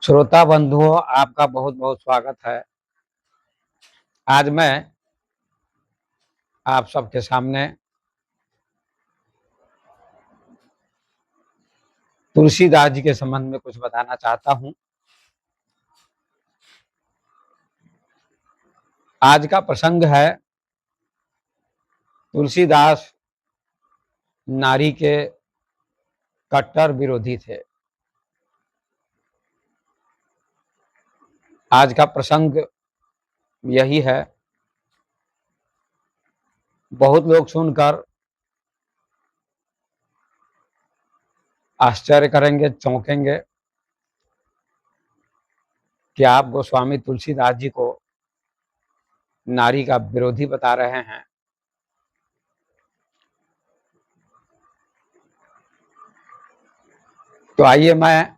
श्रोता बंधुओं, आपका बहुत बहुत स्वागत है। आज मैं आप सबके सामने तुलसीदास जी के संबंध में कुछ बताना चाहता हूं। आज का प्रसंग है तुलसीदास नारी के कट्टर विरोधी थे। आज का प्रसंग यही है। बहुत लोग सुनकर आश्चर्य करेंगे, चौंकेंगे कि आप गोस्वामी तुलसीदास जी को नारी का विरोधी बता रहे हैं। तो आइए, मैं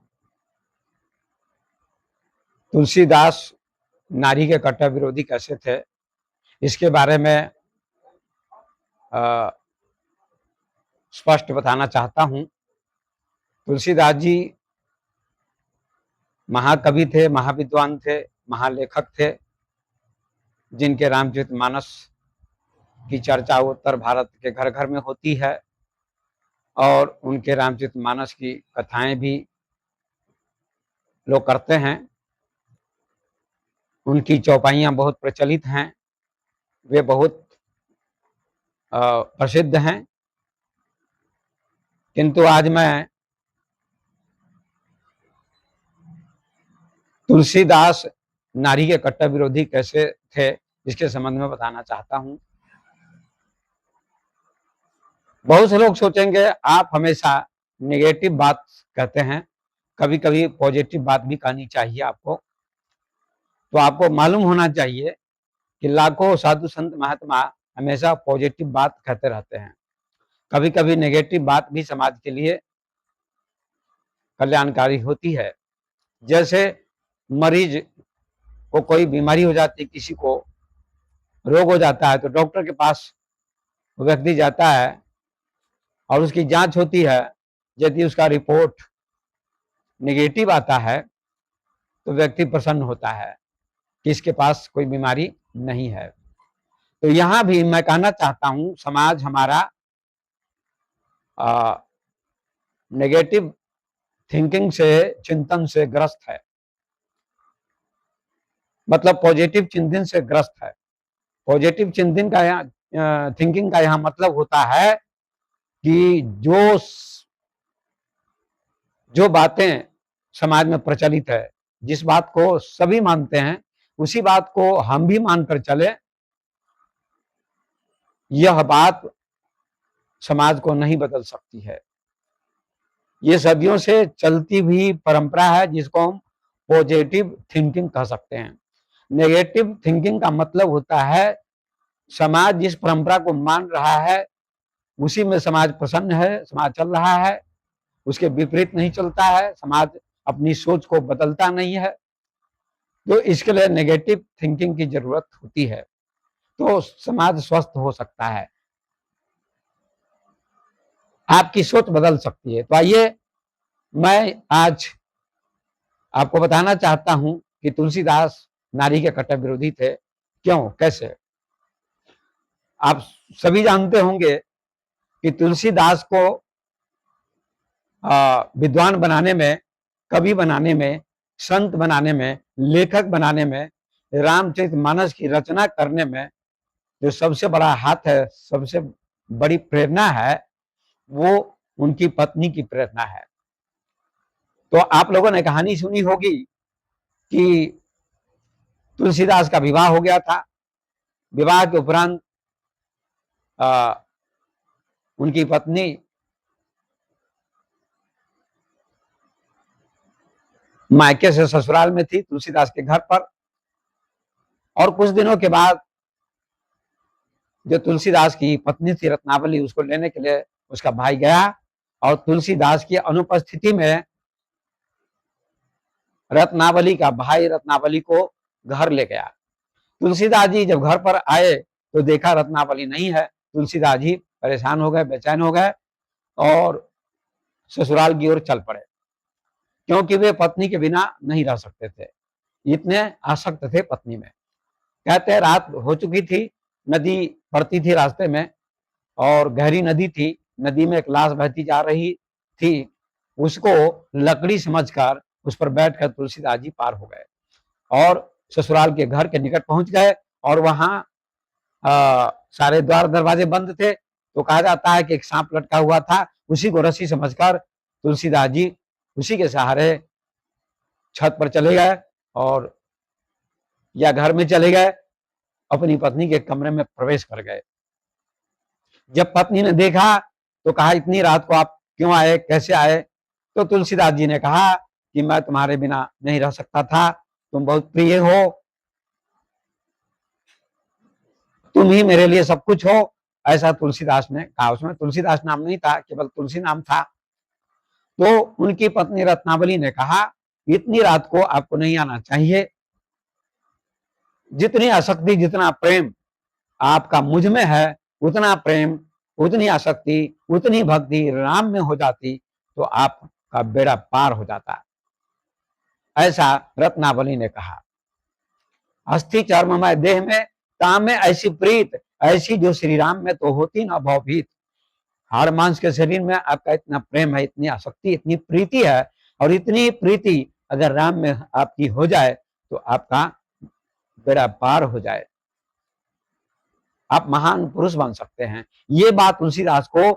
तुलसीदास नारी के कट्टर विरोधी कैसे थे इसके बारे में स्पष्ट बताना चाहता हूं। तुलसीदास जी महाकवि थे, महाविद्वान थे, महालेखक थे, जिनके रामचरितमानस की चर्चा उत्तर भारत के घर घर में होती है और उनके रामचरितमानस की कथाएं भी लोग करते हैं। उनकी चौपाइयां बहुत प्रचलित हैं, वे बहुत प्रसिद्ध हैं। किंतु आज मैं तुलसीदास नारी के कट्टर विरोधी कैसे थे इसके संबंध में बताना चाहता हूं। बहुत से लोग सोचेंगे आप हमेशा नेगेटिव बात कहते हैं, कभी कभी पॉजिटिव बात भी कहनी चाहिए आपको। तो आपको मालूम होना चाहिए कि लाखों साधु संत महात्मा हमेशा पॉजिटिव बात कहते रहते हैं। कभी कभी नेगेटिव बात भी समाज के लिए कल्याणकारी होती है। जैसे मरीज को कोई बीमारी हो जाती है, किसी को रोग हो जाता है, तो डॉक्टर के पास व्यक्ति जाता है और उसकी जांच होती है। यदि उसका रिपोर्ट नेगेटिव आता है तो व्यक्ति प्रसन्न होता है कि इसके पास कोई बीमारी नहीं है। तो यहां भी मैं कहना चाहता हूं, समाज हमारा नेगेटिव थिंकिंग से, चिंतन से ग्रस्त है, मतलब पॉजिटिव चिंतन से ग्रस्त है। पॉजिटिव चिंतन का यहाँ थिंकिंग का यहाँ मतलब होता है कि जो बातें समाज में प्रचलित है, जिस बात को सभी मानते हैं, उसी बात को हम भी मानकर चले। यह बात समाज को नहीं बदल सकती है। ये सदियों से चलती हुई परंपरा है, जिसको हम पॉजिटिव थिंकिंग कह सकते हैं। नेगेटिव थिंकिंग का मतलब होता है समाज जिस परंपरा को मान रहा है उसी में समाज प्रसन्न है, समाज चल रहा है, उसके विपरीत नहीं चलता है, समाज अपनी सोच को बदलता नहीं है। तो इसके लिए नेगेटिव थिंकिंग की जरूरत होती है, तो समाज स्वस्थ हो सकता है, आपकी सोच बदल सकती है। तो आइए, मैं आज आपको बताना चाहता हूं कि तुलसीदास नारी के कट्टर विरोधी थे। क्यों, कैसे? आप सभी जानते होंगे कि तुलसीदास को विद्वान बनाने में, कवि बनाने में, संत बनाने में, लेखक बनाने में, रामचरितमानस की रचना करने में जो सबसे बड़ा हाथ है, सबसे बड़ी प्रेरणा है, वो उनकी पत्नी की प्रेरणा है। तो आप लोगों ने कहानी सुनी होगी कि तुलसीदास का विवाह हो गया था। विवाह के उपरांत उनकी पत्नी मायके से ससुराल में थी, तुलसीदास के घर पर। और कुछ दिनों के बाद जो तुलसीदास की पत्नी थी रत्नावली, उसको लेने के लिए उसका भाई गया और तुलसीदास की अनुपस्थिति में रत्नावली का भाई रत्नावली को घर ले गया। तुलसीदास जी जब घर पर आए तो देखा रत्नावली नहीं है। तुलसीदास जी परेशान हो गए, बेचैन हो गए और ससुराल की ओर चल पड़े। क्योंकि वे पत्नी के बिना नहीं रह सकते थे, इतने आसक्त थे पत्नी में। कहते हैं रात हो चुकी थी, नदी पड़ती थी रास्ते में और गहरी नदी थी, नदी में एक लाश बहती जा रही थी, उसको लकड़ी समझकर उस पर बैठकर तुलसीदास जी पार हो गए और ससुराल के घर के निकट पहुंच गए और वहां सारे द्वार दरवाजे बंद थे, तो कहा जाता है कि एक सांप लटका हुआ था, उसी को रस्सी समझकर तुलसीदास जी उसी के सहारे छत पर चले गए और या घर में चले गए, अपनी पत्नी के कमरे में प्रवेश कर गए। जब पत्नी ने देखा तो कहा इतनी रात को आप क्यों आए, कैसे आए? तो तुलसीदास जी ने कहा कि मैं तुम्हारे बिना नहीं रह सकता था, तुम बहुत प्रिय हो, तुम ही मेरे लिए सब कुछ हो, ऐसा तुलसीदास ने कहा। उसमें तुलसीदास नाम नहीं था, केवल तुलसी नाम था। तो उनकी पत्नी रत्नावली ने कहा इतनी रात को आपको नहीं आना चाहिए, जितनी आसक्ति जितना प्रेम आपका मुझ में है, उतना प्रेम उतनी आसक्ति उतनी भक्ति राम में हो जाती तो आपका बेड़ा पार हो जाता, ऐसा रत्नावली ने कहा। अस्थि चर्ममय देह में काम में ऐसी प्रीत, ऐसी जो श्री राम में तो होती ना भवभीत। हाड़ मांस के शरीर में आपका इतना प्रेम है, इतनी आसक्ति, इतनी प्रीति है, और इतनी प्रीति अगर राम में आपकी हो जाए तो आपका बेड़ा पार हो जाए, आप महान पुरुष बन सकते हैं। ये बात तुलसीदास को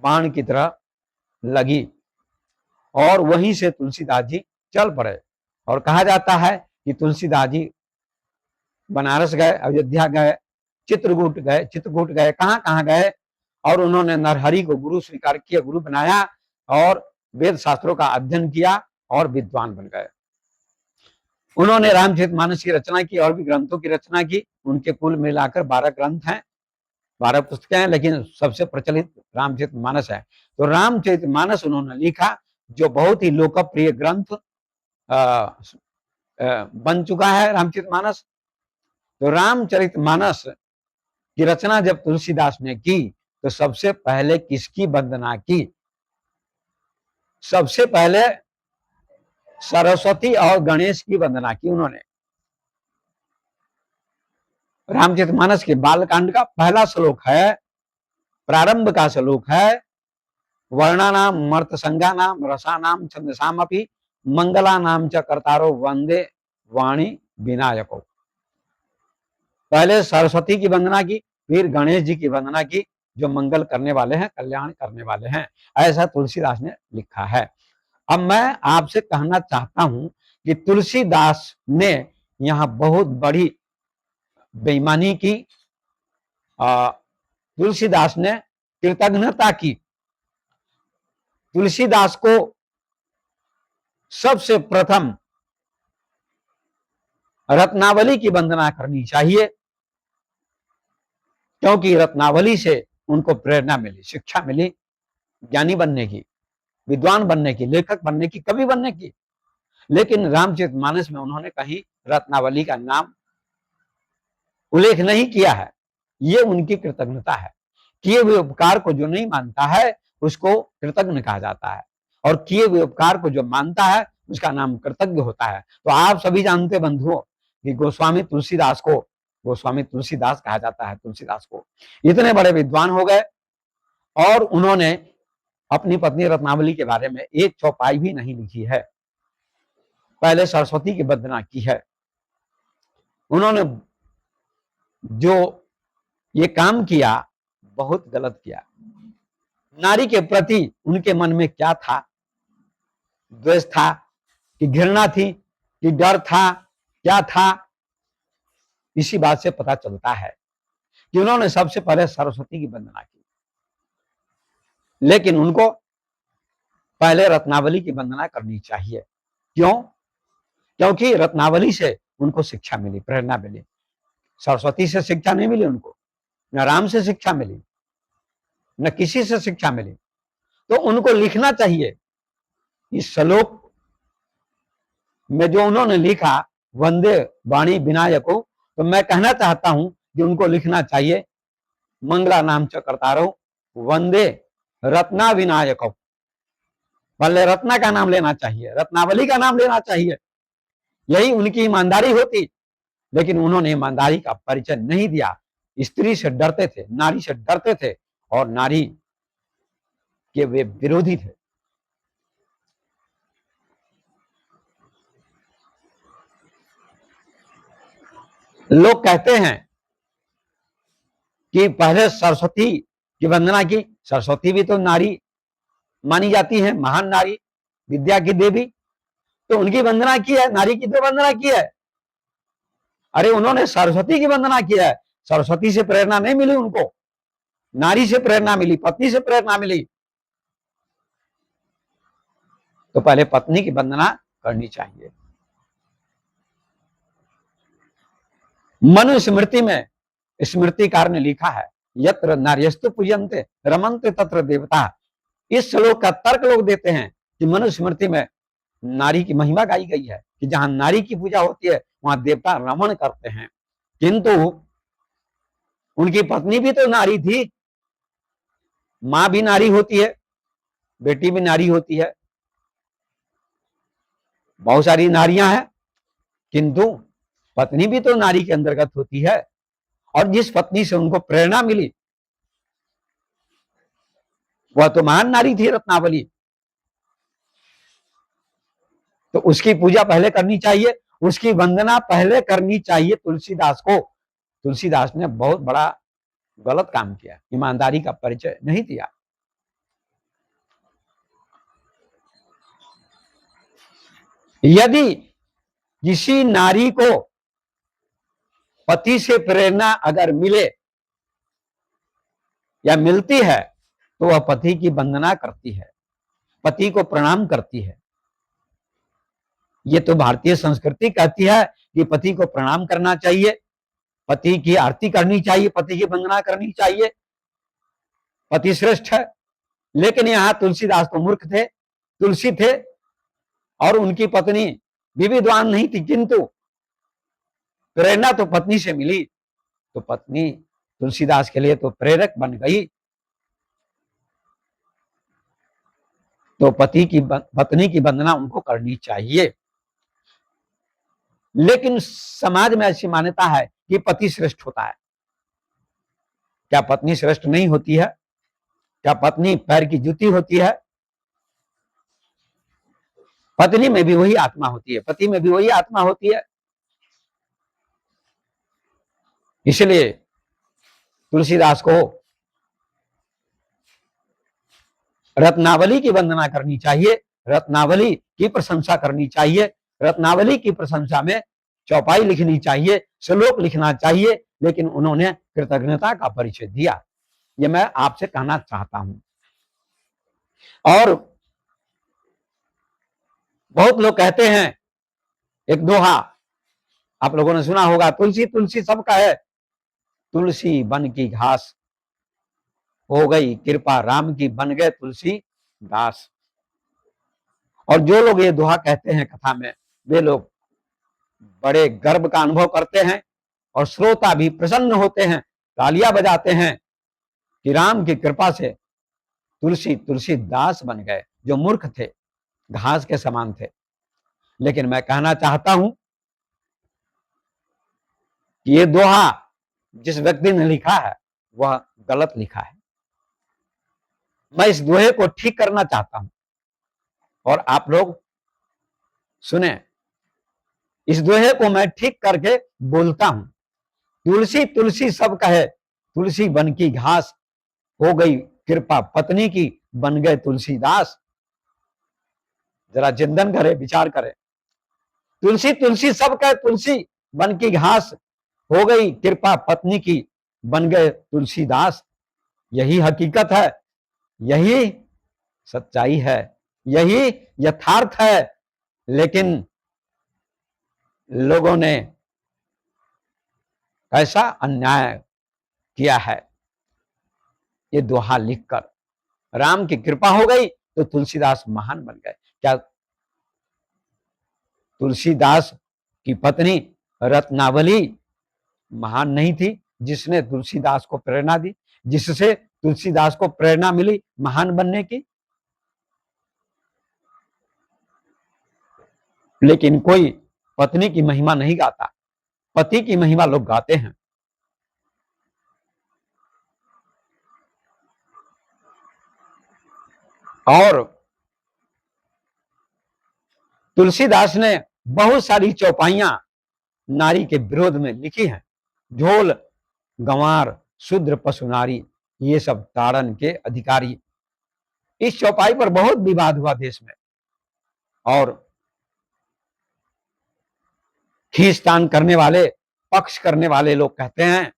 बाण की तरह लगी और वहीं से तुलसीदास जी चल पड़े। और कहा जाता है कि तुलसीदास जी बनारस गए, अयोध्या गए, चित्रकूट गए, कहां कहां गए, और उन्होंने नरहरि को गुरु स्वीकार किया, गुरु बनाया और वेद शास्त्रों का अध्ययन किया और विद्वान बन गए। उन्होंने रामचरितमानस की रचना की और भी ग्रंथों की रचना की। उनके कुल मिलाकर 12 ग्रंथ हैं, 12 पुस्तकें हैं, लेकिन सबसे प्रचलित रामचरितमानस है। तो रामचरितमानस उन्होंने लिखा, जो बहुत ही लोकप्रिय ग्रंथ बन चुका है रामचरितमानस। तो रामचरितमानस की रचना जब तुलसीदास ने की तो सबसे पहले किसकी वंदना की? सबसे पहले सरस्वती और गणेश की वंदना की उन्होंने। रामचरितमानस के बालकांड का पहला श्लोक है, प्रारंभ का श्लोक है, वर्णानाम मर्तसंगानाम रसानाम छंदसामपि मंगलानाम च कर्तारो वंदे वाणी विनायको। पहले सरस्वती की वंदना की, फिर गणेश जी की वंदना की, जो मंगल करने वाले हैं, कल्याण करने वाले हैं, ऐसा तुलसीदास ने लिखा है। अब मैं आपसे कहना चाहता हूं कि तुलसीदास ने यहां बहुत बड़ी बेईमानी की, तुलसीदास ने कृतज्ञता की। तुलसीदास को सबसे प्रथम रत्नावली की वंदना करनी चाहिए, क्योंकि रत्नावली से उनको प्रेरणा मिली, शिक्षा मिली ज्ञानी बनने की, विद्वान बनने की, लेखक बनने की, कवि बनने की। लेकिन रामचरितमानस में उन्होंने कहीं रत्नावली का नाम उल्लेख नहीं किया है। ये उनकी कृतज्ञता है। किए हुए उपकार को जो नहीं मानता है उसको कृतज्ञ कहा जाता है, और किए हुए उपकार को जो मानता है उसका नाम कृतज्ञ होता है। तो आप सभी जानते बंधुओं कि गोस्वामी तुलसीदास को गोस्वामी तुलसीदास कहा जाता है। तुलसीदास को इतने बड़े विद्वान हो गए और उन्होंने अपनी पत्नी रत्नावली के बारे में एक चौपाई भी नहीं लिखी है, पहले सरस्वती की वंदना की है। उन्होंने जो ये काम किया बहुत गलत किया। नारी के प्रति उनके मन में क्या था? द्वेष था कि घृणा थी कि डर था, क्या था? इसी बात से पता चलता है कि उन्होंने सबसे पहले सरस्वती की वंदना की, लेकिन उनको पहले रत्नावली की वंदना करनी चाहिए। क्यों? क्योंकि रत्नावली से उनको शिक्षा मिली, प्रेरणा मिली। सरस्वती से शिक्षा नहीं मिली उनको, न राम से शिक्षा मिली, न किसी से शिक्षा मिली। तो उनको लिखना चाहिए इस श्लोक में जो उन्होंने लिखा, वंदे वाणी विनायको, तो मैं कहना चाहता हूं कि उनको लिखना चाहिए, मंगला नाम च कर्तारो वंदे रत्ना विनायको। पहले रत्ना का नाम लेना चाहिए, रत्नावली का नाम लेना चाहिए, यही उनकी ईमानदारी होती। लेकिन उन्होंने ईमानदारी का परिचय नहीं दिया। स्त्री से डरते थे, नारी से डरते थे, और नारी के वे विरोधी थे। लोग कहते हैं कि पहले सरस्वती की वंदना की। सरस्वती भी तो नारी मानी जाती है, महान नारी, विद्या की देवी, तो उनकी वंदना की है, नारी की तो वंदना की है। अरे उन्होंने सरस्वती की वंदना किया है, सरस्वती से प्रेरणा नहीं मिली उनको, नारी से प्रेरणा मिली, पत्नी से प्रेरणा मिली। तो पहले पत्नी की वंदना करनी चाहिए। मनुस्मृति में स्मृतिकार ने लिखा है, यत्र नार्यस्तु पूजन्ते रमन्ते तत्र देवता। इस श्लोक का तर्क लोग देते हैं कि मनुस्मृति में नारी की महिमा गाई गई है, कि जहां नारी की पूजा होती है वहां देवता रमण करते हैं। किंतु उनकी पत्नी भी तो नारी थी, मां भी नारी होती है, बेटी भी नारी होती है, बहुत सारी नारियां हैं, किंतु पत्नी भी तो नारी के अंतर्गत होती है। और जिस पत्नी से उनको प्रेरणा मिली वह तो महान नारी थी, रत्नावली। तो उसकी पूजा पहले करनी चाहिए, उसकी वंदना पहले करनी चाहिए। तुलसीदास को, तुलसीदास ने बहुत बड़ा गलत काम किया, ईमानदारी का परिचय नहीं दिया। यदि किसी नारी को पति से प्रेरणा अगर मिले या मिलती है तो वह पति की वंदना करती है, पति को प्रणाम करती है। ये तो भारतीय संस्कृति कहती है कि पति को प्रणाम करना चाहिए, पति की आरती करनी चाहिए, पति की वंदना करनी चाहिए, पति श्रेष्ठ है। लेकिन यहां तुलसीदास तो मूर्ख थे, तुलसी थे, और उनकी पत्नी भी विद्वान नहीं थी, किंतु प्रेरणा तो पत्नी से मिली, तो पत्नी तुलसीदास के लिए तो प्रेरक बन गई। तो पत्नी की वंदना उनको करनी चाहिए। लेकिन समाज में ऐसी मान्यता है कि पति श्रेष्ठ होता है। क्या पत्नी श्रेष्ठ नहीं होती है? क्या पत्नी पैर की जूती होती है? पत्नी में भी वही आत्मा होती है, पति में भी वही आत्मा होती है। इसलिए तुलसीदास को रत्नावली की वंदना करनी चाहिए, रत्नावली की प्रशंसा करनी चाहिए, रत्नावली की प्रशंसा में चौपाई लिखनी चाहिए, श्लोक लिखना चाहिए। लेकिन उन्होंने कृतज्ञता का परिचय दिया, ये मैं आपसे कहना चाहता हूं। और बहुत लोग कहते हैं, एक दोहा आप लोगों ने सुना होगा, तुलसी तुलसी सबका है, तुलसी बन की घास, हो गई कृपा राम की, बन गए तुलसी दास। और जो लोग ये दोहा कहते हैं कथा में, वे लोग बड़े गर्व का अनुभव करते हैं, और श्रोता भी प्रसन्न होते हैं, तालियां बजाते हैं कि राम की कृपा से तुलसी तुलसी दास बन गए, जो मूर्ख थे, घास के समान थे। लेकिन मैं कहना चाहता हूं कि ये दोहा जिस व्यक्ति ने लिखा है वह गलत लिखा है। मैं इस दोहे को ठीक करना चाहता हूं, और आप लोग सुने, इस दोहे को मैं ठीक करके बोलता हूं। तुलसी तुलसी सब कहे, तुलसी बन की घास, हो गई कृपा पत्नी की, बन गए तुलसीदास। जरा चिंतन करें, विचार करें। तुलसी तुलसी सब कहे, तुलसी बन की घास, हो गई कृपा पत्नी की, बन गए तुलसीदास। यही हकीकत है, यही सच्चाई है, यही यथार्थ है। लेकिन लोगों ने ऐसा अन्याय किया है, ये दोहा लिखकर। राम की कृपा हो गई तो तुलसीदास महान बन गए। क्या तुलसीदास की पत्नी रत्नावली महान नहीं थी, जिसने तुलसीदास को प्रेरणा दी, जिससे तुलसीदास को प्रेरणा मिली महान बनने की? लेकिन कोई पत्नी की महिमा नहीं गाता, पति की महिमा लोग गाते हैं। और तुलसीदास ने बहुत सारी चौपाइयां नारी के विरोध में लिखी हैं। झोल गंवार शूद्र पशु नारी, ये सब ताड़न के अधिकारी। इस चौपाई पर बहुत विवाद हुआ देश में, और खींचतान करने वाले, पक्ष करने वाले लोग कहते हैं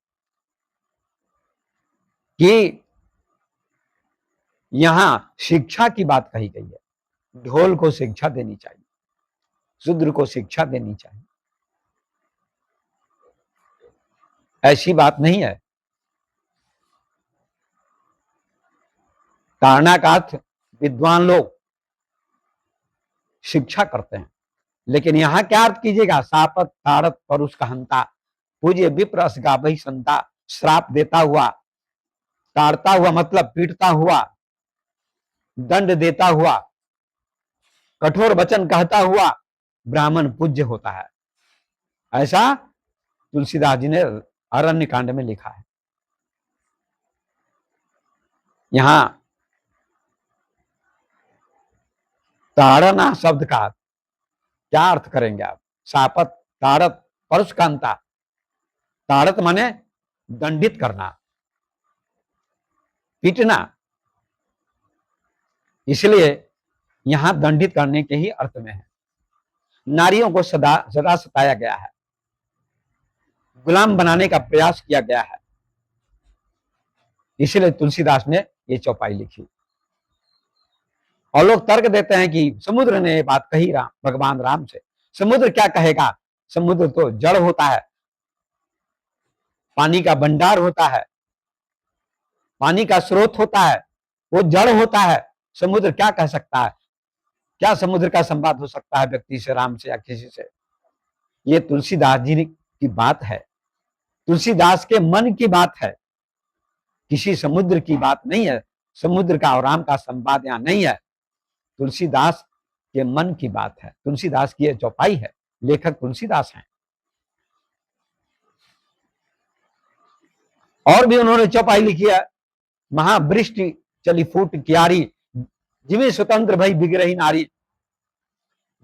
कि यहां शिक्षा की बात कही गई है, ढोल को शिक्षा देनी चाहिए, शूद्र को शिक्षा देनी चाहिए। ऐसी बात नहीं है। ताड़ना का अर्थ विद्वान लोग शिक्षा करते हैं, लेकिन यहां क्या अर्थ कीजिएगा? सापत ताड़त परुष का हंता, पूज्य विप्रस गाभई संता। श्राप देता हुआ, ताड़ता हुआ मतलब पीटता हुआ, दंड देता हुआ, कठोर वचन कहता हुआ ब्राह्मण पूज्य होता है। ऐसा तुलसीदास जी ने अरण्य कांड में लिखा है। यहां ताड़ना शब्द का क्या अर्थ करेंगे आप? सापत ताड़त परुष कांता। ताड़त माने दंडित करना, पीटना, इसलिए यहां दंडित करने के ही अर्थ में है। नारियों को सदा सताया गया है, गुलाम बनाने का प्रयास किया गया है, इसलिए तुलसीदास ने ये चौपाई लिखी। और लोग तर्क देते हैं कि समुद्र ने ये बात कही भगवान राम से। समुद्र क्या कहेगा? समुद्र तो जड़ होता है, पानी का भंडार होता है, पानी का स्रोत होता है, वो जड़ होता है। समुद्र क्या कह सकता है? क्या समुद्र का संवाद हो सकता है व्यक्ति से, राम से या किसी से? ये तुलसीदास जी की बात है, तुलसीदास के मन की बात है, किसी समुद्र की बात नहीं है। समुद्र का और राम का संवाद यहां नहीं है, तुलसीदास के मन की बात है। तुलसीदास की यह चौपाई है, लेखक तुलसीदास हैं। और भी उन्होंने चौपाई लिखी है। महावृष्टि चली फूट क्यारी, जिਵੇਂ स्वतंत्र भई बिग रही नारी।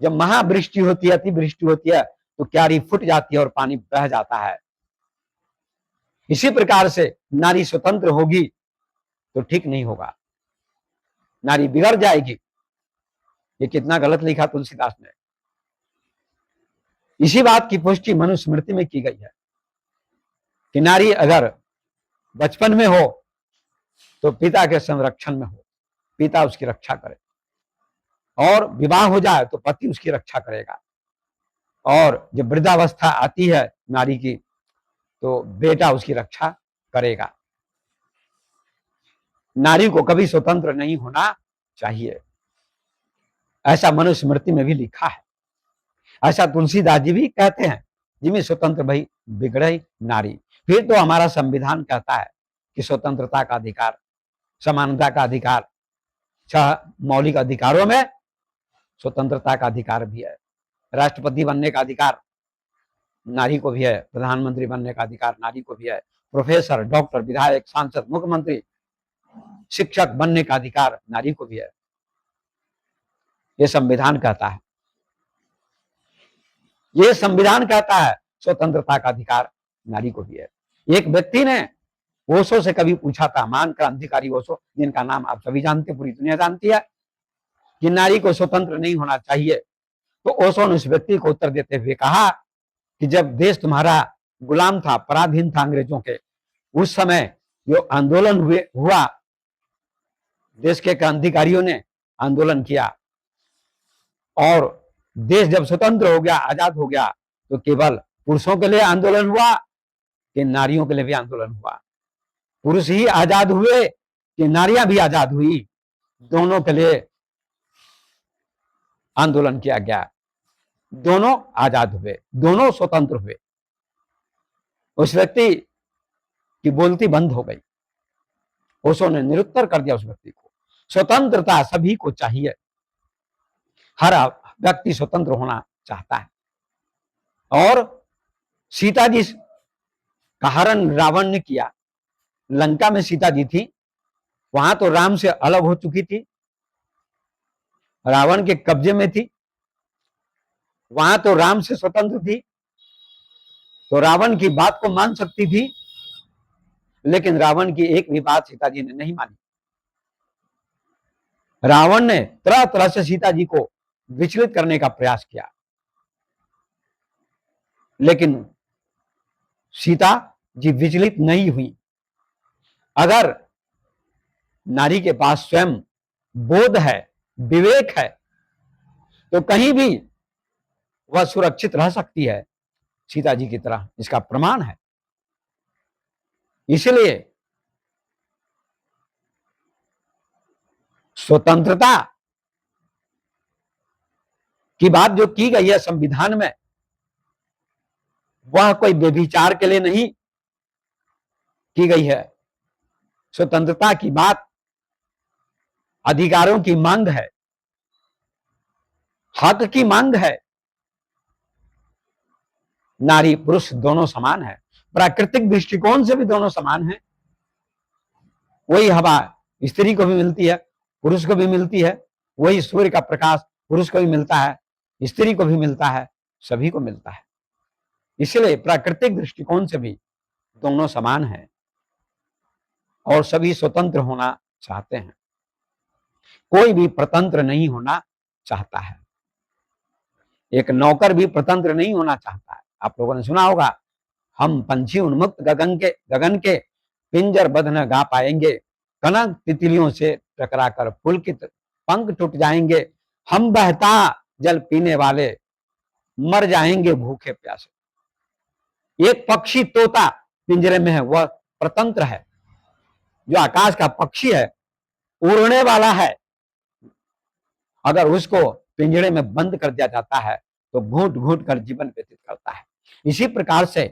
जब महावृष्टि होती है, अतिवृष्टि होती है, तो क्यारी फूट जाती है और पानी बह जाता है। इसी प्रकार से नारी स्वतंत्र होगी तो ठीक नहीं होगा, नारी बिगड़ जाएगी। ये कितना गलत लिखा तुलसीदास ने। इसी बात की पुष्टि मनुस्मृति में की गई है कि नारी अगर बचपन में हो तो पिता के संरक्षण में हो, पिता उसकी रक्षा करे, और विवाह हो जाए तो पति उसकी रक्षा करेगा, और जब वृद्धावस्था आती है नारी की तो बेटा उसकी रक्षा करेगा। नारी को कभी स्वतंत्र नहीं होना चाहिए, ऐसा मनुस्मृति में भी लिखा है। ऐसा तुलसीदास जी भी कहते हैं, जिसमें स्वतंत्र भाई बिगड़े नारी। फिर तो हमारा संविधान कहता है कि स्वतंत्रता का अधिकार, समानता का अधिकार, 6 मौलिक अधिकारों में स्वतंत्रता का अधिकार भी है। राष्ट्रपति बनने का अधिकार नारी को भी है, प्रधानमंत्री बनने का अधिकार नारी को भी है, प्रोफेसर, डॉक्टर, विधायक, सांसद, मुख्यमंत्री, शिक्षक बनने का अधिकार नारी को भी है। ये संविधान कहता है, ये संविधान कहता है स्वतंत्रता का अधिकार नारी को भी है। एक व्यक्ति ने ओशो से कभी पूछा था, महान क्रांतिकारी ओशो, जिनका नाम आप सभी जानते, पूरी दुनिया जानती है, कि नारी को स्वतंत्र नहीं होना चाहिए। तो ओशो ने उस व्यक्ति को उत्तर देते हुए कहा कि जब देश तुम्हारा गुलाम था, पराधीन था अंग्रेजों के, उस समय जो आंदोलन हुआ, देश के क्रांतिकारियों ने आंदोलन किया, और देश जब स्वतंत्र हो गया, आजाद हो गया, तो केवल पुरुषों के लिए आंदोलन हुआ कि नारियों के लिए भी आंदोलन हुआ? पुरुष ही आजाद हुए कि नारियां भी आजाद हुई? दोनों के लिए आंदोलन किया गया, दोनों आजाद हुए, दोनों स्वतंत्र हुए। उस व्यक्ति की बोलती बंद हो गई। ओशो ने निरुत्तर कर दिया उस व्यक्ति को। स्वतंत्रता सभी को चाहिए, हर व्यक्ति स्वतंत्र होना चाहता है। और सीता जी का हरण रावण ने किया। लंका में सीता जी थी, वहां तो राम से अलग हो चुकी थी, रावण के कब्जे में थी, वहां तो राम से स्वतंत्र थी, तो रावण की बात को मान सकती थी, लेकिन रावण की एक भी बात सीता जी ने नहीं मानी। रावण ने तरह तरह से सीता जी को विचलित करने का प्रयास किया, लेकिन सीता जी विचलित नहीं हुई। अगर नारी के पास स्वयं बोध है, विवेक है, तो कहीं भी वह सुरक्षित रह सकती है, सीता जी की तरह। इसका प्रमाण है। इसलिए स्वतंत्रता की बात जो की गई है संविधान में, वह कोई व्यभिचार के लिए नहीं की गई है। स्वतंत्रता की बात अधिकारों की मांग है, हक की मांग है। नारी पुरुष दोनों समान है, प्राकृतिक दृष्टिकोण से भी दोनों समान है। वही हवा स्त्री को भी मिलती है, पुरुष को भी मिलती है। वही सूर्य का प्रकाश पुरुष को भी मिलता है, स्त्री को भी मिलता है, सभी को मिलता है। इसलिए प्राकृतिक दृष्टिकोण से भी दोनों समान है और सभी स्वतंत्र होना चाहते हैं। कोई भी स्वतंत्र नहीं होना चाहता है। एक नौकर भी स्वतंत्र नहीं होना चाहता है। आप लोगों ने सुना होगा, हम पंछी उन्मुक्त गगन के पिंजर बद्ध न गा पाएंगे, कनक तितलियों से टकराकर पुलकित पंख टूट जाएंगे, हम बहता जल पीने वाले मर जाएंगे भूखे प्यासे। एक पक्षी तोता पिंजरे में है, वह स्वतंत्र है। जो आकाश का पक्षी है, उड़ने वाला है, अगर उसको पिंजरे में बंद कर दिया जाता है तो घूट घूट कर जीवन व्यतीत करता है। इसी प्रकार से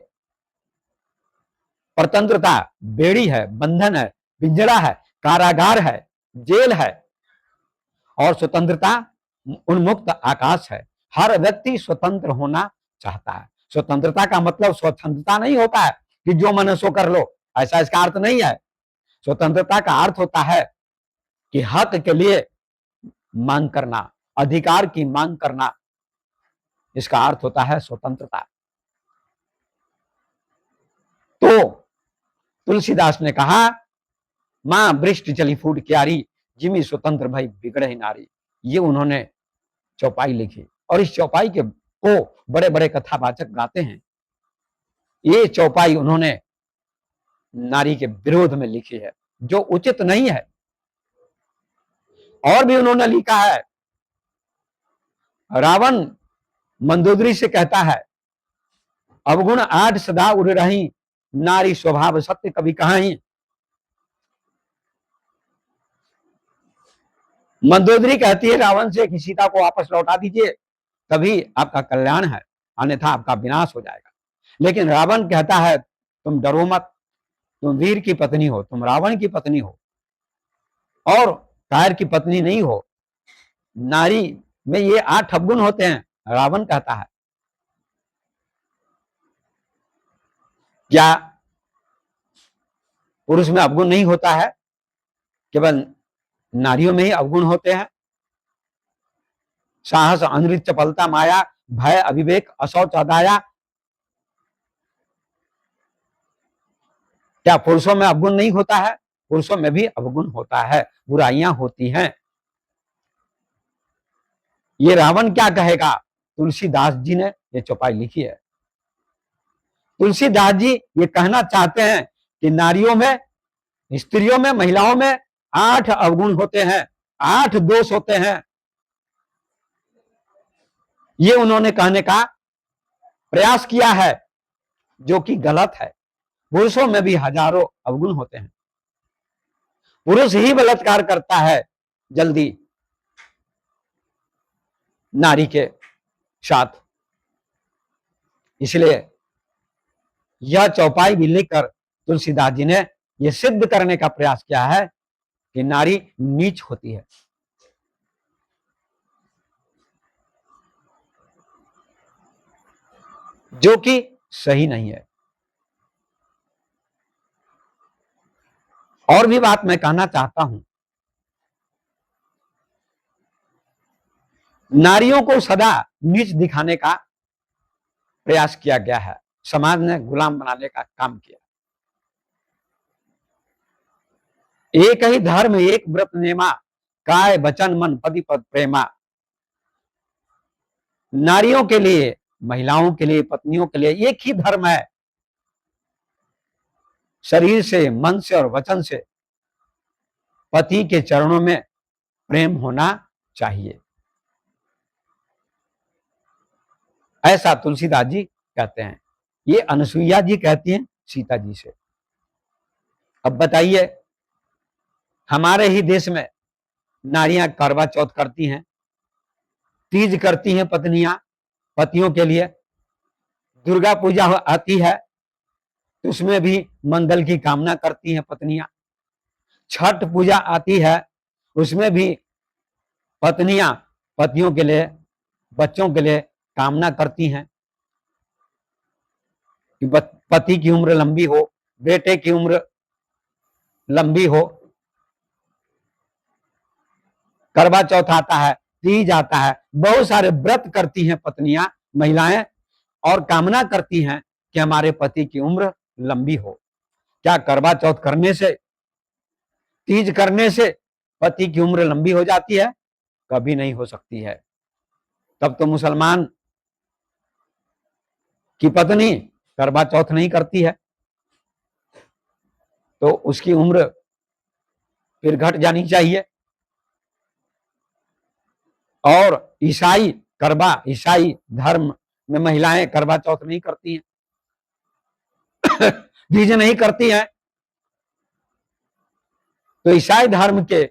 स्वतंत्रता बेड़ी है, बंधन है, पिंजरा है, कारागार है, जेल है, और स्वतंत्रता उन्मुक्त आकाश है। हर व्यक्ति स्वतंत्र होना चाहता है। स्वतंत्रता का मतलब स्वतंत्रता नहीं होता है कि जो मन सो कर लो, ऐसा इसका अर्थ नहीं है। स्वतंत्रता का अर्थ होता है कि हक के लिए मांग करना, अधिकार की मांग करना, इसका अर्थ होता है स्वतंत्रता। तो तुलसीदास ने कहा, मां वृष्टि चली फूट क्यारी, जिमी स्वतंत्र भई बिगड़े नारी। ये उन्होंने चौपाई लिखी, और इस चौपाई को बड़े बड़े कथावाचक गाते हैं। ये चौपाई उन्होंने नारी के विरोध में लिखी है, जो उचित नहीं है। और भी उन्होंने लिखा है, रावण मंदोदरी से कहता है, अवगुण आठ सदा उड़ रही, नारी स्वभाव सत्य कभी कहाई। मंदोदरी कहती है रावण से कि सीता को वापस लौटा दीजिए, तभी आपका कल्याण है, अन्यथा आपका विनाश हो जाएगा। लेकिन रावण कहता है, तुम डरो मत, तुम वीर की पत्नी हो, तुम रावण की पत्नी हो और कायर की पत्नी नहीं हो। नारी में ये 8 अवगुण होते हैं, रावण कहता है। क्या पुरुष में अवगुण नहीं होता है? केवल नारियों में ही अवगुण होते हैं। साहस, अनृत, चपलता, माया, भय, अविवेक, अशौच, अदाया, क्या पुरुषों में अवगुण नहीं होता है? पुरुषों में भी अवगुण होता है, बुराइयां होती हैं। ये रावण क्या कहेगा? तुलसीदास जी ने ये चौपाई लिखी है। तुलसीदास जी ये कहना चाहते हैं कि नारियों में, स्त्रियों में, महिलाओं में 8 अवगुण होते हैं, 8 दोष होते हैं। ये उन्होंने कहने का प्रयास किया है, जो कि गलत है। पुरुषों में भी हजारों अवगुण होते हैं। पुरुष ही बलात्कार करता है जल्दी नारी के साथ। इसलिए यह चौपाई भी लिखकर तुलसीदास जी ने यह सिद्ध करने का प्रयास किया है कि नारी नीच होती है। जो कि सही नहीं है। और भी बात मैं कहना चाहता हूं, नारियों को सदा नीच दिखाने का प्रयास किया गया है, समाज ने गुलाम बनाने का काम किया। एक ही धर्म एक व्रत नेमा, काय वचन मन पति पद प्रेमा। नारियों के लिए, महिलाओं के लिए, पत्नियों के लिए एक ही धर्म है, शरीर से, मन से और वचन से पति के चरणों में प्रेम होना चाहिए, ऐसा तुलसीदास जी कहते हैं। ये अनुसुईया जी कहती हैं सीता जी से। अब बताइए, हमारे ही देश में नारियां करवा चौथ करती हैं, तीज करती हैं पत्नियां पतियों के लिए, दुर्गा पूजा आती है तो उसमें भी मंगल की कामना करती हैं पत्नियां, छठ पूजा आती है उसमें भी पत्नियां पतियों के लिए, बच्चों के लिए कामना करती हैं कि पति की उम्र लंबी हो, बेटे की उम्र लंबी हो। करवा चौथ आता है, तीज आता है, बहुत सारे व्रत करती हैं पत्नियां, महिलाएं, और कामना करती हैं कि हमारे पति की उम्र लंबी हो। क्या करवा चौथ करने से, तीज करने से पति की उम्र लंबी हो जाती है? कभी नहीं हो सकती है। तब तो मुसलमान की पत्नी करवा चौथ नहीं करती है तो उसकी उम्र फिर घट जानी चाहिए। और ईसाई धर्म में महिलाएं करवा चौथ नहीं करती हैं, तीज नहीं करती हैं, तो ईसाई धर्म के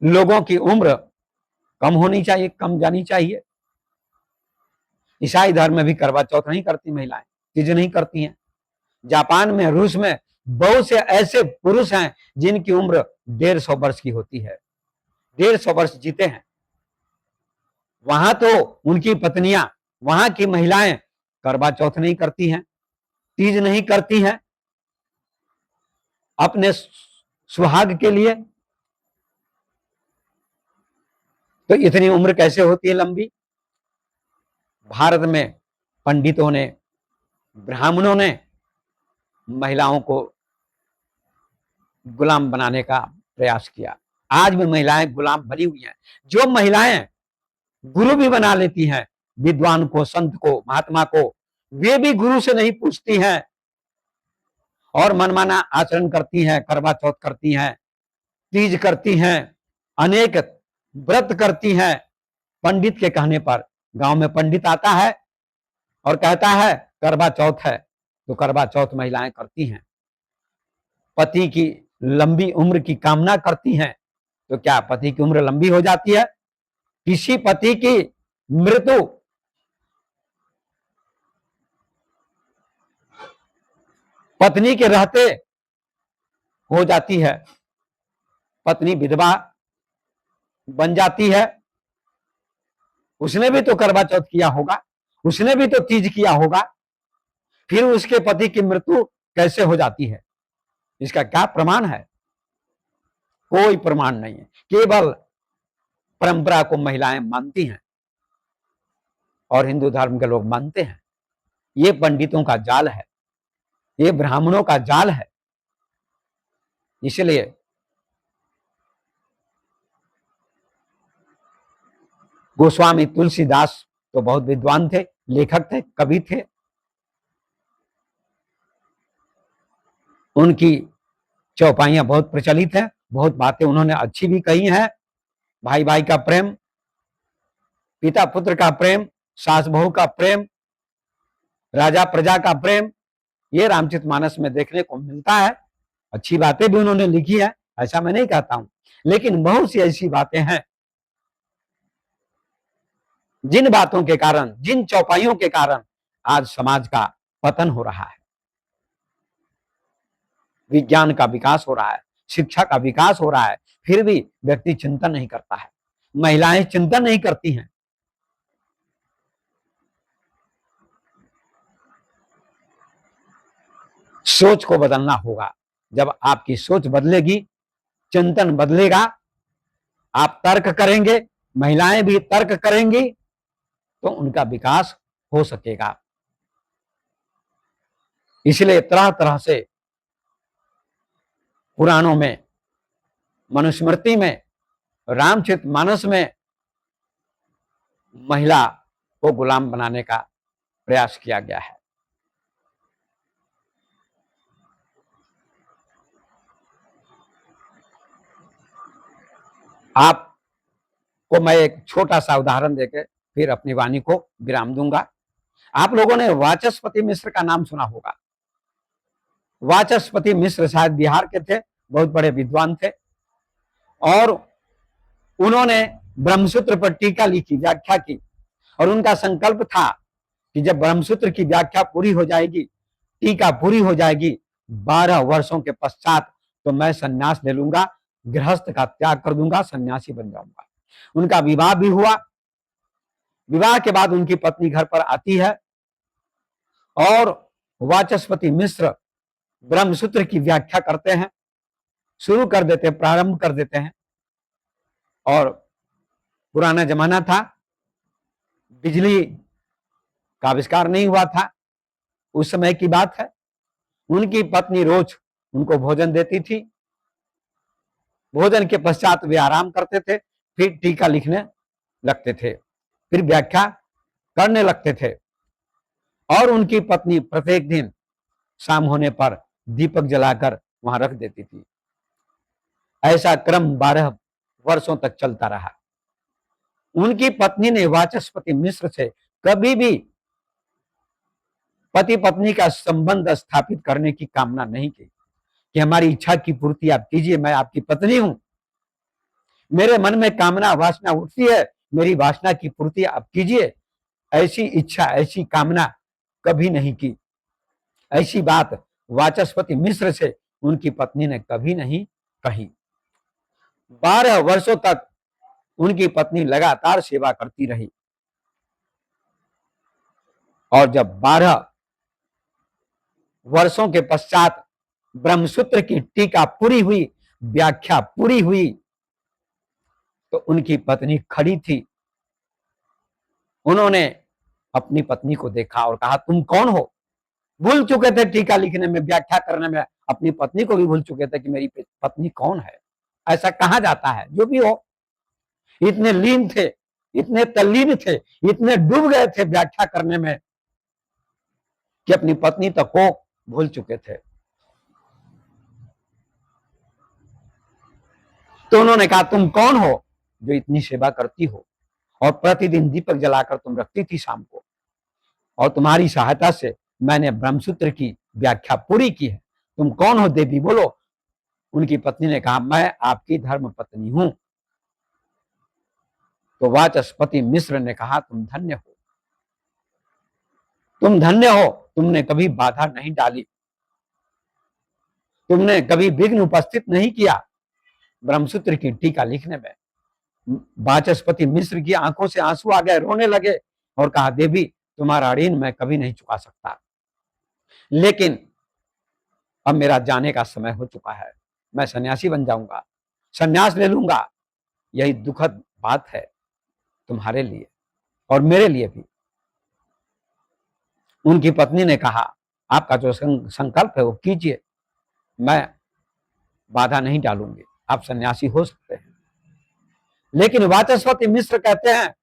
लोगों की उम्र कम होनी चाहिए, कम जानी चाहिए। ईसाई धर्म में भी करवा चौथ नहीं करती महिलाएं, तीज नहीं करती हैं। जापान में, रूस में बहुत से ऐसे पुरुष हैं जिनकी उम्र 150 वर्ष की होती है, 150 वर्ष जीते हैं। वहां तो उनकी पत्नियां, वहां की महिलाएं करवा चौथ नहीं करती हैं, तीज नहीं करती हैं अपने सुहाग के लिए। तो इतनी उम्र कैसे होती है लंबी? भारत में पंडितों ने, ब्राह्मणों ने महिलाओं को गुलाम बनाने का प्रयास किया। आज भी महिलाएं गुलाम बनी हुई हैं। जो महिलाएं गुरु भी बना लेती हैं, विद्वान को, संत को, महात्मा को, वे भी गुरु से नहीं पूछती हैं और मनमाना आचरण करती हैं, करवा चौथ करती हैं, तीज करती हैं, अनेक व्रत करती हैं पंडित के कहने पर। गांव में पंडित आता है और कहता है करवा चौथ है, तो करवा चौथ महिलाएं करती हैं। पति की लंबी उम्र की कामना करती हैं, तो क्या पति की उम्र लंबी हो जाती है? किसी पति की मृत्यु पत्नी के रहते हो जाती है, पत्नी विधवा बन जाती है, उसने भी तो करवा चौथ किया होगा, उसने भी तो तीज किया होगा, फिर उसके पति की मृत्यु कैसे हो जाती है? इसका क्या प्रमाण है? कोई प्रमाण नहीं है। केवल परंपरा को महिलाएं मानती हैं और हिंदू धर्म के लोग मानते हैं। ये पंडितों का जाल है, ये ब्राह्मणों का जाल है। इसलिए गोस्वामी तुलसीदास तो बहुत विद्वान थे, लेखक थे, कवि थे। उनकी चौपाइयां बहुत प्रचलित हैं, बहुत बातें उन्होंने अच्छी भी कही हैं। भाई भाई का प्रेम, पिता पुत्र का प्रेम, सास बहू का प्रेम, राजा प्रजा का प्रेम, ये रामचरितमानस में देखने को मिलता है। अच्छी बातें भी उन्होंने लिखी है, ऐसा मैं नहीं कहता हूं, लेकिन बहुत सी ऐसी बातें हैं जिन बातों के कारण, जिन चौपाइयों के कारण आज समाज का पतन हो रहा है, विज्ञान का विकास हो रहा है, शिक्षा का विकास हो रहा है, फिर भी व्यक्ति चिंतन नहीं करता है, महिलाएं चिंतन नहीं करती हैं। सोच को बदलना होगा। जब आपकी सोच बदलेगी, चिंतन बदलेगा, आप तर्क करेंगे, महिलाएं भी तर्क करेंगी, तो उनका विकास हो सकेगा। इसलिए तरह तरह से पुराणों में, मनुस्मृति में, रामचरितमानस में महिला को गुलाम बनाने का प्रयास किया गया है। आपको मैं एक छोटा सा उदाहरण देकर फिर अपनी वाणी को विराम दूंगा। आप लोगों ने वाचस्पति मिश्र का नाम सुना होगा। वाचस्पति मिश्र शायद बिहार के थे, बहुत बड़े विद्वान थे, और उन्होंने ब्रह्मसूत्र पर टीका लिखी, व्याख्या की, और उनका संकल्प था कि जब ब्रह्मसूत्र की व्याख्या पूरी हो जाएगी, टीका पूरी हो जाएगी, 12 वर्षों के पश्चात तो मैं संन्यास ले लूंगा, गृहस्थ का त्याग कर दूंगा, सन्यासी बन जाऊंगा। उनका विवाह भी हुआ। विवाह के बाद उनकी पत्नी घर पर आती है और वाचस्पति मिश्र ब्रह्मसूत्र की व्याख्या करते हैं, शुरू कर देते, प्रारंभ कर देते हैं। और पुराना जमाना था, बिजली का आविष्कार नहीं हुआ था, उस समय की बात है। उनकी पत्नी रोज उनको भोजन देती थी। भोजन के पश्चात वे आराम करते थे, फिर टीका लिखने लगते थे, फिर व्याख्या करने लगते थे। और उनकी पत्नी प्रत्येक दिन शाम होने पर दीपक जलाकर वहां रख देती थी। ऐसा क्रम 12 वर्षों तक चलता रहा। उनकी पत्नी ने वाचस्पति मिश्र से कभी भी पति पत्नी का संबंध स्थापित करने की कामना नहीं की कि हमारी इच्छा की पूर्ति आप कीजिए, मैं आपकी पत्नी हूं, मेरे मन में कामना वासना उठती है, मेरी वासना की पूर्ति आप कीजिए। ऐसी इच्छा, ऐसी कामना कभी नहीं की। ऐसी बात वाचस्पति मिश्र से उनकी पत्नी ने कभी नहीं कही। 12 वर्षों तक उनकी पत्नी लगातार सेवा करती रही। और जब 12 वर्षों के पश्चात ब्रह्मसूत्र की टीका पूरी हुई, व्याख्या पूरी हुई, तो उनकी पत्नी खड़ी थी। उन्होंने अपनी पत्नी को देखा और कहा, तुम कौन हो? भूल चुके थे टीका लिखने में, व्याख्या करने में, अपनी पत्नी को भी भूल चुके थे कि मेरी पत्नी कौन है। ऐसा कहा जाता है, जो भी हो। इतने लीन थे, इतने तल्लीन थे, इतने डूब गए थे व्याख्या करने में कि अपनी पत्नी तक को भूल चुके थे। तो उन्होंने कहा, तुम कौन हो जो इतनी सेवा करती हो और प्रतिदिन दीपक जलाकर तुम रखती थी शाम को, और तुम्हारी सहायता से मैंने ब्रह्मसूत्र की व्याख्या पूरी की है। तुम कौन हो देवी, बोलो। उनकी पत्नी ने कहा, मैं आपकी धर्म पत्नी हूं। तो वाचस्पति मिश्र ने कहा, तुम धन्य हो, तुम धन्य हो, तुमने कभी बाधा नहीं डाली, तुमने कभी विघ्न उपस्थित नहीं किया ब्रह्मसूत्र की टीका लिखने में। वाचस्पति मिश्र की आंखों से आंसू आ गए, रोने लगे और कहा, देवी तुम्हारा ऋण मैं कभी नहीं चुका सकता, लेकिन अब मेरा जाने का समय हो चुका है, मैं सन्यासी बन जाऊंगा, सन्यास ले लूंगा। यही दुखद बात है तुम्हारे लिए और मेरे लिए भी। उनकी पत्नी ने कहा, आपका जो संकल्प है वो कीजिए, मैं बाधा नहीं डालूंगी, आप सन्यासी हो सकते हैं। लेकिन वाचस्पति मिश्र कहते हैं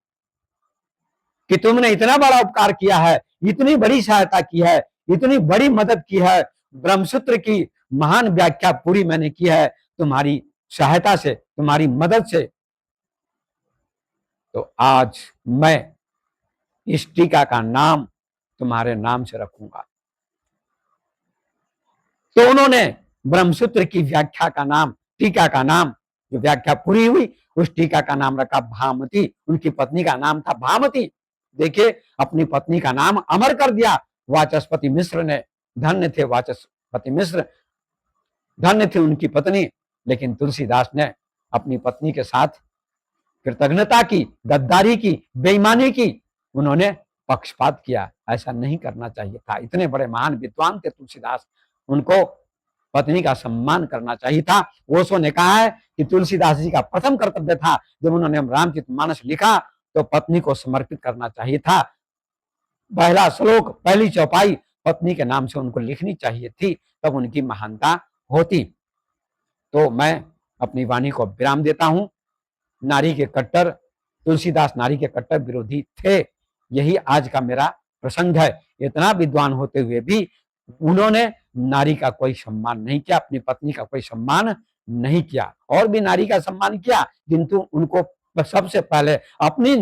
कि तुमने इतना बड़ा उपकार किया है, इतनी बड़ी सहायता की है, इतनी बड़ी मदद की है, ब्रह्मसूत्र की महान व्याख्या पूरी मैंने की है तुम्हारी सहायता से, तुम्हारी मदद से। तो आज मैं इस टीका का नाम तुम्हारे नाम से रखूंगा। तो उन्होंने ब्रह्मसूत्र की व्याख्या का नाम, टीका का नाम, जो व्याख्या पूरी हुई, उस टीका का नाम रखा भामती। उनकी पत्नी का नाम था भामती। देखिए, अपनी पत्नी का नाम अमर कर दिया वाचस्पति मिश्र ने। धन्य थे वाचस्पति मिश्र, धन्य थी उनकी पत्नी। लेकिन तुलसीदास ने अपनी पत्नी के साथ कृतज्ञता की, गद्दारी की, बेईमानी की, उन्होंने पक्षपात किया। ऐसा नहीं करना चाहिए था। इतने बड़े महान विद्वान थे तुलसीदास, उनको पत्नी का सम्मान करना चाहिए था। ओशो ने कहा है कि तुलसीदास जी का प्रथम कर्तव्य था, जब उन्होंने रामचरितमानस लिखा तो पत्नी को समर्पित करना चाहिए था। पहला श्लोक, पहली चौपाई पत्नी के नाम से उनको लिखनी चाहिए थी, तब उनकी महानता होती। तो मैं अपनी वाणी को विराम देता हूं। नारी के कट्टर, तुलसीदास नारी के कट्टर विरोधी थे, यही आज का मेरा प्रसंग है। इतना विद्वान होते हुए भी उन्होंने नारी का कोई सम्मान नहीं किया, अपनी पत्नी का कोई सम्मान नहीं किया। और भी नारी का सम्मान किया, किंतु उनको सबसे पहले अपनी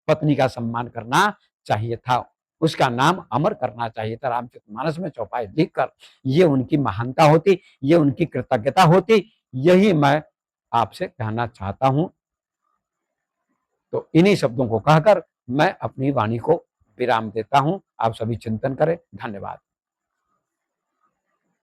पत्नी का सम्मान करना चाहिए था, उसका नाम अमर करना चाहिए था रामचरितमानस में चौपाई लिखकर। ये उनकी महानता होती, ये उनकी कृतज्ञता होती, यही मैं आपसे कहना चाहता हूं। तो इन्हीं शब्दों को कहकर मैं अपनी वाणी को विराम देता हूं। आप सभी चिंतन करें। धन्यवाद।